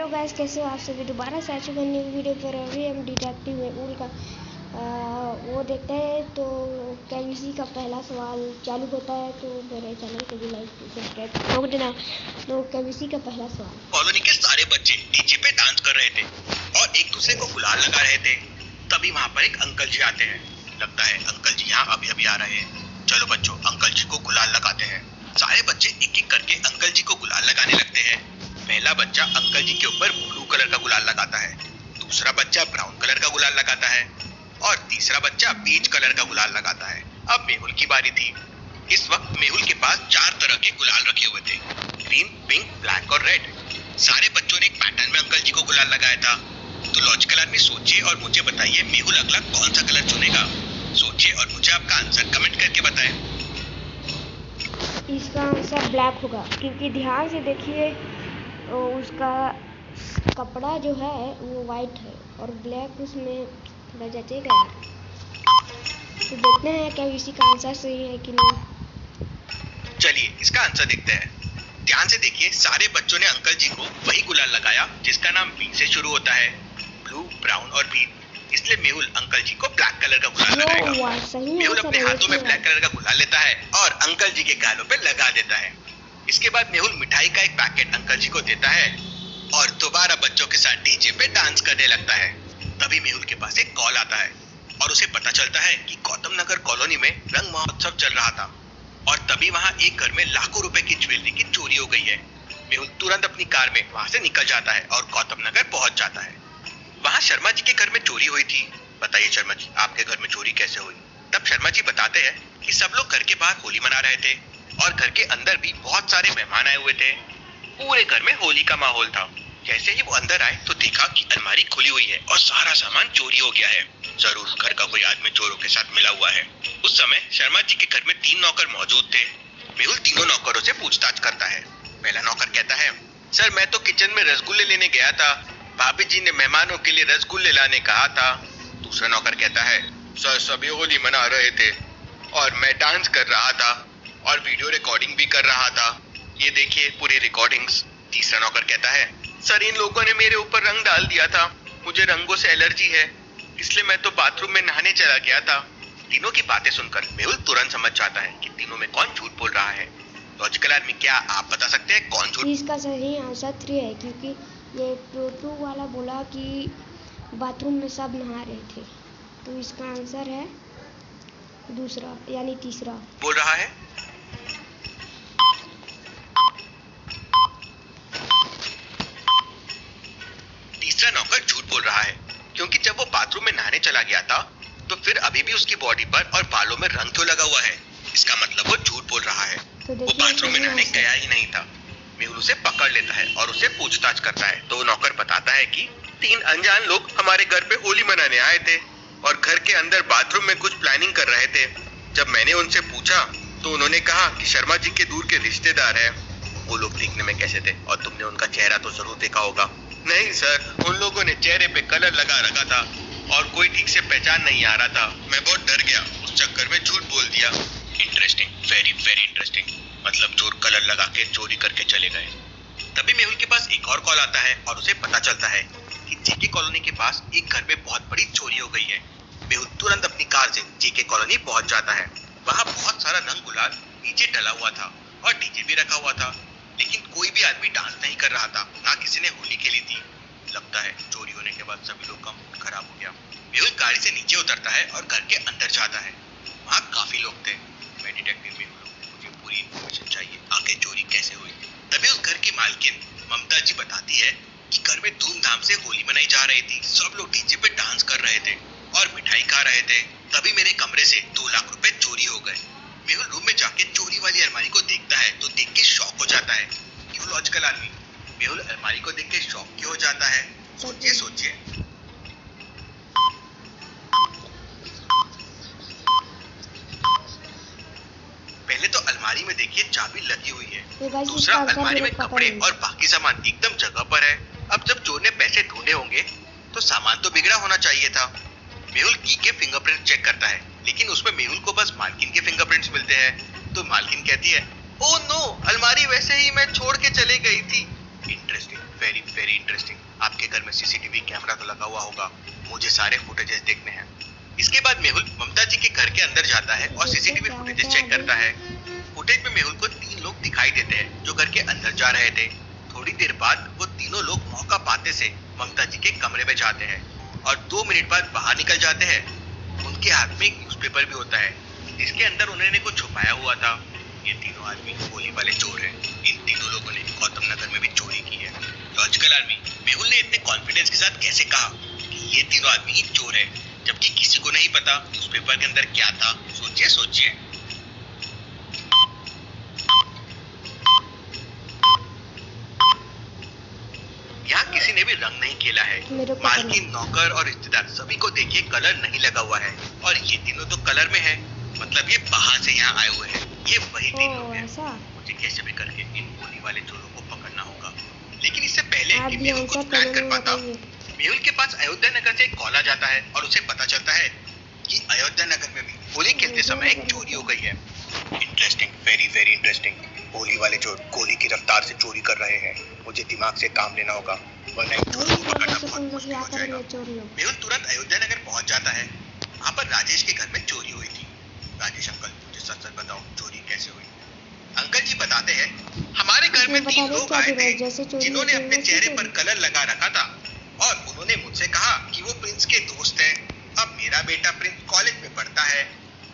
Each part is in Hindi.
हेलो गाइस, कैसे हो आप सभी। दोबारा से आ चुके हैं न्यू वीडियो पर। अभी हम डिटेक्टिव मेहुल का वो देखते हैं। तो केबीसी का पहला सवाल चालू होता है, तो मेरे चैनल को भी लाइक सब्सक्राइब ठोक देना। तो केबीसी का पहला सवाल। कॉलोनी के सारे बच्चे डीजे पे डांस कर रहे थे और एक दूसरे को गुलाल लगा रहे थे। तभी वहाँ पर एक अंकल जी आते हैं। लगता है अंकल जी यहाँ अभी अभी आ रहे हैं। चलो बच्चों, अंकल जी को गुलाल लगाते हैं। सारे बच्चे एक एक करके अंकल जी को गुलाल लगाने लगते हैं। पहला बच्चा अंकल जी के ऊपर ब्लू कलर का गुलाल लगाता है, दूसरा बच्चा ब्राउन कलर का गुलाल लगाता है और तीसरा बच्चा पीच कलर का गुलाल लगाता है। अब मेहुल की बारी थी। इस वक्त मेहुल के पास 4 तरह के गुलाल रखे हुए थे, ग्रीन, पिंक, ब्लैक और रेड। सारे बच्चों ने एक पैटर्न में अंकल जी को गुलाल लगाया था। तो लॉजिकल आदमी सोचिए और मुझे बताइए मेहुल अगला कौन सा कलर चुनेगा। सोचिए और मुझे आपका आंसर कमेंट करके बताएं। इसका आंसर ब्लैक होगा, क्योंकि ध्यान से देखिए उसका कपड़ा जो है वो वाइट है और ब्लैक उसमें थोड़ा जचेगा। तो देखते हैं क्या इसी का आंसर सही है कि नहीं। चलिए इसका आंसर देखते हैं। ध्यान से देखिए, सारे बच्चों ने अंकल जी को वही गुलाल लगाया जिसका नाम बी से शुरू होता है, ब्लू, ब्राउन और ग्रीन। इसलिए मेहुल अंकल जी को ब्लैक कलर का गुलाल लगाएगा। मेहुल अपने हाथों में ब्लैक कलर का गुलाल लेता है और अंकल जी के गालों पे लगा देता है। इसके बाद मेहुल मिठाई का एक पैकेट अंकल जी को देता है और दोबारा बच्चों के साथ डीजे पे डांस करने लगता है। तभी मेहुल के पास एक कॉल आता है और उसे पता चलता है कि गौतम नगर कॉलोनी में रंग महोत्सव चल रहा था और तभी वहाँ एक घर में लाखों रुपए की ज्वेलरी की चोरी हो गई है। मेहुल तुरंत अपनी कार में वहाँ से निकल जाता है और गौतम नगर पहुंच जाता है। वहाँ शर्मा जी के घर में चोरी हुई थी। बताइए शर्मा जी, आपके घर में चोरी कैसे हुई? तब शर्मा जी बताते हैं कि सब लोग घर के बाहर होली मना रहे थे और घर के अंदर भी बहुत सारे मेहमान आए हुए थे। पूरे घर में होली का माहौल था। जैसे ही वो अंदर आए तो देखा कि अलमारी खुली हुई है और सारा सामान चोरी हो गया है। जरूर घर का कोई आदमी चोरों के साथ मिला हुआ है। उस समय शर्मा जी के घर में 3 नौकर मौजूद थे। मेहुल तीनों नौकरों से पूछताछ करता है। पहला नौकर कहता है, सर मैं तो किचन में रसगुल्ले लेने गया था, भाभी जी ने मेहमानों के लिए रसगुल्ले लाने कहा था। दूसरा नौकर कहता है, सर सभी होली मना रहे थे और मैं डांस कर रहा था और वीडियो रिकॉर्डिंग भी कर रहा था, ये देखिए पूरी रिकॉर्डिंग्स। तीसरा नौकर कहता है, सर इन लोगों ने मेरे ऊपर रंग डाल दिया था, मुझे रंगों से एलर्जी है, इसलिए मैं तो बाथरूम में नहाने चला गया था। तीनों की बातें सुनकर मेहुल तुरंत समझ जाता है कि तीनों में कौन झूठ बोल रहा है। लॉजिकल आदमी, क्या आप बता सकते हैं कौन झूठ? इसका सही आंसर 3 है, क्योंकि ये प्रोटो वाला बोला कि बाथरूम में सब नहा रहे थे। तो इसका आंसर है दूसरा, यानी तीसरा बोल रहा है। तीसरा नौकर झूठ बोल रहा है, क्योंकि जब वो बाथरूम में नहाने चला गया था तो फिर अभी भी उसकी बॉडी पर और बालों में रंग तो लगा हुआ है। इसका मतलब वो झूठ बोल रहा है। तो वो बाथरूम में नहाने गया ही नहीं था। मेहुल उसे पकड़ लेता है और उसे पूछताछ करता है। तो वो नौकर बताता है कि 3 अनजान लोग हमारे घर पे होली मनाने आए थे और घर के अंदर बाथरूम में कुछ प्लानिंग कर रहे थे। जब मैंने उनसे पूछा तो उन्होंने कहा कि शर्मा जी के दूर के रिश्तेदार हैं। वो लोग दिखने में कैसे थे और तुमने उनका चेहरा तो जरूर देखा होगा? नहीं सर, उन लोगों ने चेहरे पे कलर लगा रखा था और कोई ठीक से पहचान नहीं आ रहा था। मैं बहुत डर गया, उस चक्कर में झूठ बोल दिया। Interesting, very very interesting. मतलब चोर कलर लगा के चोरी करके चले गए। तभी मेहुल के पास एक और कॉल आता है और उसे पता चलता है कि जेके कॉलोनी के पास एक घर में बहुत बड़ी चोरी हो गई है। मेहुल तुरंत अपनी कार से जेके कॉलोनी पहुंच जाता है। वहाँ बहुत सारा रंग गुलाल नीचे डला हुआ था और डीजे भी रखा हुआ था, लेकिन कोई भी आदमी डांस नहीं कर रहा था, ना किसी ने होली खेली थी। लगता है चोरी होने के बाद सभी लोग का मूड खराब हो गया। मेहुल गाड़ी से नीचे उतरता है और घर के अंदर जाता है। वहाँ काफी लोग थे। मैं डिटेक्टिव मेहुल हूँ, मुझे पूरी इन्फॉर्मेशन चाहिए, आगे चोरी कैसे हुई। तभी उस घर की मालकिन ममता जी बताती है कि घर में धूमधाम से होली मनाई जा रही थी, सब लोग डीजे पे डांस कर रहे थे और मिठाई खा रहे थे। तभी मेरे कमरे से 2 लाख रुपए चोरी हो गए। मेहुल रूम में जाके चोरी वाली अलमारी को देखता है तो देख के शॉक हो जाता है। क्यों लॉजिकल आदमी, मेहुल अलमारी को देख के शॉक क्यों हो जाता है? सोचिए सोचिए। पहले तो अलमारी में देखिए चाबी लगी हुई है, दूसरा अलमारी में कपड़े और बाकी सामान एकदम जगह पर है। अब जब चोर ने पैसे ढूंढे होंगे तो सामान तो बिगड़ा होना चाहिए था। मेहुल की के फिंगरप्रिंट चेक करता है, लेकिन उसमें मेहुल को बस मालकिन के फिंगरप्रिंट्स मिलते हैं। तो मालकिन कहती है, ओह नो, अलमारी वैसे ही मैं छोड़ के चले गई थी। Interesting, very very interesting. आपके घर में सीसीटीवी कैमरा तो लगा हुआ होगा, मुझे सारे फुटेजेस देखने हैं। इसके बाद मेहुल ममता जी के घर के अंदर जाता है और सीसीटीवी फुटेजेस चेक करता है। फुटेज में मेहुल को 3 लोग दिखाई देते हैं जो घर के अंदर जा रहे थे। थोड़ी देर बाद वो तीनों लोग मौका पाते से ममता जी के कमरे में जाते हैं और 2 मिनट बाद बाहर निकल जाते हैं। उनके हाथ में एक न्यूज़पेपर भी होता है जिसके अंदर उन्होंने कुछ छुपाया हुआ था। ये तीनों आदमी गोली वाले चोर हैं। इन तीनों लोगों ने गौतम नगर में भी चोरी की है। लॉजिकल आर्मी, मेहुल ने इतने कॉन्फिडेंस के साथ कैसे कहा कि ये तीनों आदमी ही चोर हैं, जबकि किसी को नहीं पता न्यूज़पेपर के अंदर क्या था? सोचिए। यहाँ किसी ने भी रंग नहीं खेला है। मालकिन, नौकर और रिश्तेदार सभी को देखिए कलर नहीं लगा हुआ है और ये तीनों तो कलर में है, मतलब ये बाहर से यहाँ आए हुए हैं। ये वही तीन लोग हैं। मुझे कैसे भी करके इन गोली वाले चोरों को पकड़ना होगा। लेकिन इससे पहले कि मेहुल कुछ प्लान कर पाता, मेहुल के पास अयोध्या नगर से एक कॉल आ जाता है और उसे पता चलता है कि अयोध्या नगर में भी होली खेलते समय एक चोरी हो गई है। Interesting, very interesting. होली वाले चोर गोली की रफ्तार से चोरी कर रहे हैं। मुझे दिमाग से काम लेना होगा वरना इन चोरों को पकड़ना बहुत मुश्किल हो जाएगा। मेहुल तुरंत अयोध्या नगर पहुंच जाता है। वहाँ पर राजेश के घर में चोरी हुई थी। राजेश अंकल, मुझे सच बताओ चोरी कैसे हुई? अंकल जी बताते हैं, हमारे घर में 3 लोग आए थे जिन्होंने अपने चेहरे पर कलर लगा रखा था और उन्होंने मुझसे कहा कि वो प्रिंस के दोस्त हैं। अब मेरा बेटा प्रिंस कॉलेज में पढ़ता है,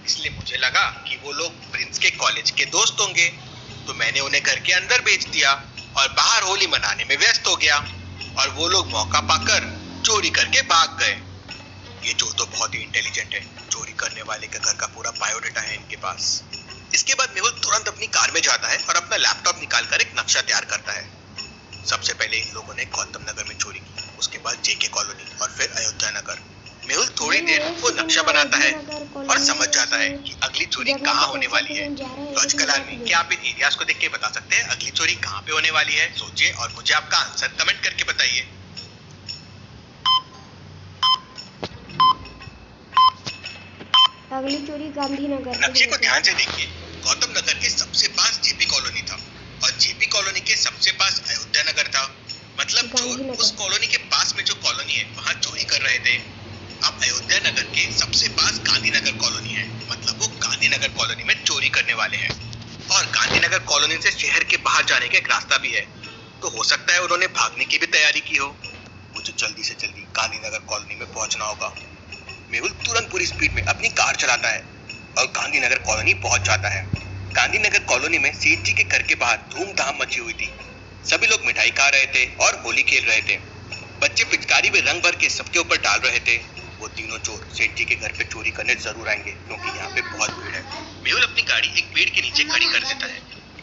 इसलिए मुझे लगा कि वो लोग प्रिंस के कॉलेज के दोस्त होंगे, तो मैंने उन्हें घर के अंदर भेज दिया और बाहर होली मनाने में व्यस्त हो गया और वो लोग मौका पाकर चोरी करके भाग गए। ये चोर तो बहुत ही इंटेलिजेंट है। चोरी करने वाले के घर का पूरा बायोडाटा है इनके पास। इसके बाद मेहुल तुरंत अपनी कार में जाता है और अपना लैपटॉप निकालकर एक नक्शा तैयार करता है। सबसे पहले इन लोगों ने गौतम नगर में चोरी की, उसके बाद जेके कॉलोनी और फिर अयोध्या नगर। मेहुल थोड़ी देर वो नक्शा बनाता है और समझ जाता है कि अगली चोरी कहाँ होने वाली है। लॉजिकल आर्मी, क्या आप इन एरियाज को देख के बता सकते हैं अगली चोरी कहाँ पे होने वाली है? सोचिए और मुझे आपका आंसर कमेंट करके बताइए। अगली चोरी गांधीनगर। नक्शे को ध्यान से देखिए। गौतम नगर के सबसे पास जेपी कॉलोनी था और जेपी कॉलोनी के सबसे पास अयोध्या नगर था। मतलब चोर उस कॉलोनी के पास में जो कॉलोनी है वहाँ चोरी कर रहे थे। अब अयोध्या नगर के सबसे पास गांधीनगर कॉलोनी है, मतलब वो गांधीनगर कॉलोनी में चोरी करने वाले हैं। और गांधीनगर कॉलोनी से शहर के बाहर जाने का एक रास्ता भी है, तो हो सकता है उन्होंने भागने की भी तैयारी की हो। मुझे जल्दी से जल्दी गांधीनगर कॉलोनी में पहुंचना होगा। मेहुल तुरंत पूरी स्पीड में अपनी कार चलाता है और गांधीनगर कॉलोनी पहुंच जाता है। गांधीनगर कॉलोनी में सेठ जी के घर के बाहर धूमधाम मची हुई थी। सभी लोग मिठाई खा रहे थे और होली खेल रहे थे। बच्चे पिचकारी में रंग भर के सबके ऊपर डाल रहे थे। वो तीनों चोर सेठ जी के घर पे चोरी करने जरूर आएंगे क्योंकि यहाँ पे बहुत भीड़ है। मेहुल अपनी गाड़ी एक पेड़ के नीचे खड़ी कर देता है